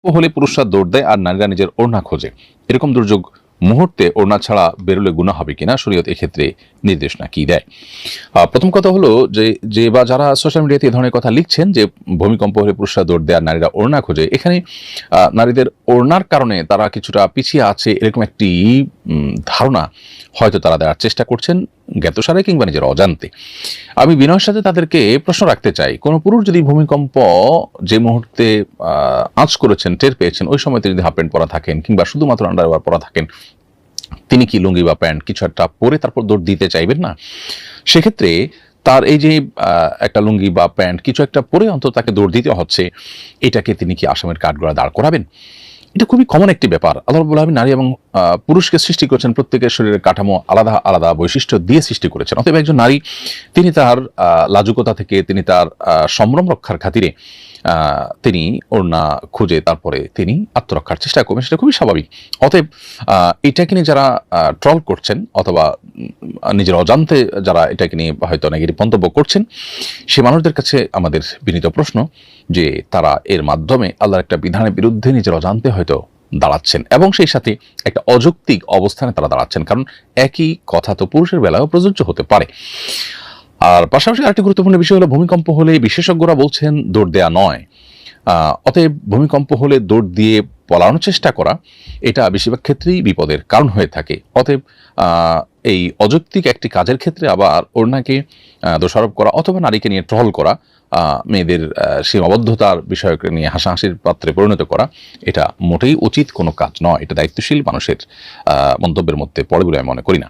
হলে পুরুষরা দৌড় দেয় আর নারীরা নিজের ওড়না খোঁজে, এরকম দুর্যোগ মুহূর্তে ওড়না ছাড়া বেরোলে গুনাহ হবে কিনা, শরীয়ত এক্ষেত্রে নির্দেশনা কি দেয়? প্রথম কথা হলো যে যে বা যারা সোশ্যাল মিডিয়াতে এই ধরনের কথা লিখছেন যে ভূমিকম্প হলে পুরুষরা দৌড় দেয় আর নারীরা ওড়না খোঁজে, এখানে নারীদের ওড়নার কারণে তারা কিছুটা পিছিয়ে আছে এরকম একটি ধারণা হয়তো তারা দেওয়ার চেষ্টা করছেন জ্ঞাতসারে কিংবা নিজের অজান্তে। আমি বিনয়ের সাথে তাদেরকে প্রশ্ন রাখতে চাই, কোনো পুরুষ যদি ভূমিকম্প যে মুহূর্তে আঁচ করেছেন, টের পেয়েছেন, ওই সময় তিনি যদি হাফ প্যান্ট পরা থাকেন কিংবা শুধুমাত্র আন্ডারওয়্যার পরা থাকেন, তিনি কি লুঙ্গি বা প্যান্ট কিছু একটা পরে তারপর দৌড় দিতে চাইবেন না? সেক্ষেত্রে তার এই যে একটা লুঙ্গি বা প্যান্ট কিছু একটা পরে অন্তত তাকে দৌড় দিতে হচ্ছে, এটাকে তিনি কি আসামের কাঠগড়ায় দাঁড় করাবেন? এটা খুবই কমন একটি ব্যাপার। আল্লাহ রাব্বুল আলামিন নারী এবং পুরুষকে সৃষ্টি করেছেন, প্রত্যেকের শরীরের কাঠামো আলাদা আলাদা বৈশিষ্ট্য দিয়ে সৃষ্টি করেছেন। অতএব একজন নারী তিনি তার লাজুকতা থেকে, তিনি তার সম্ভ্রম রক্ষার খাতিরে তিনি ওড়না খুঁজে তারপরে তিনি আত্মরক্ষার চেষ্টা করবেন, সেটা খুবই স্বাভাবিক। অতএব এটাকে নিয়ে যারা ট্রল করছেন অথবা নিজের অজান্তে যারা এটাকে নিয়ে হয়তো নেগেটিভ মন্তব্য করছেন, সে মানুষদের কাছে আমাদের বিনীত প্রশ্ন যে তারা এর মাধ্যমে আল্লাহর একটা বিধানের বিরুদ্ধে নিজের অজান্তে হয়তো দাঁড়াচ্ছেন এবং সেই সাথে একটা অযৌক্তিক অবস্থানে তারা দাঁড়াচ্ছেন, কারণ একই কথা তো পুরুষের বেলায়ও প্রযোজ্য হতে পারে। আর পাশাপাশি আরেকটি গুরুত্বপূর্ণ বিষয় হলো, ভূমিকম্প হলে বিশেষজ্ঞরা বলছেন দৌড় দেয়া নয়। অতএব ভূমিকম্প হলে দৌড় দিয়ে পলানোর চেষ্টা করা, এটা বেশিরভাগ ক্ষেত্রেই বিপদের কারণ হয়ে থাকে। অতএব এই অযৌক্তিক একটি কাজের ক্ষেত্রে আবার ওড়নাকে দোষারোপ করা অথবা নারীকে নিয়ে ট্রল করা, মেয়েদের সীমাবদ্ধতার বিষয়কে নিয়ে হাসাহাসির পাত্রে পরিণত করা, এটা মোটেই উচিত কোনো কাজ নয়। এটা দায়িত্বশীল মানুষের মন্তব্যের মধ্যে পড়ে বলে আমি মনে করি না।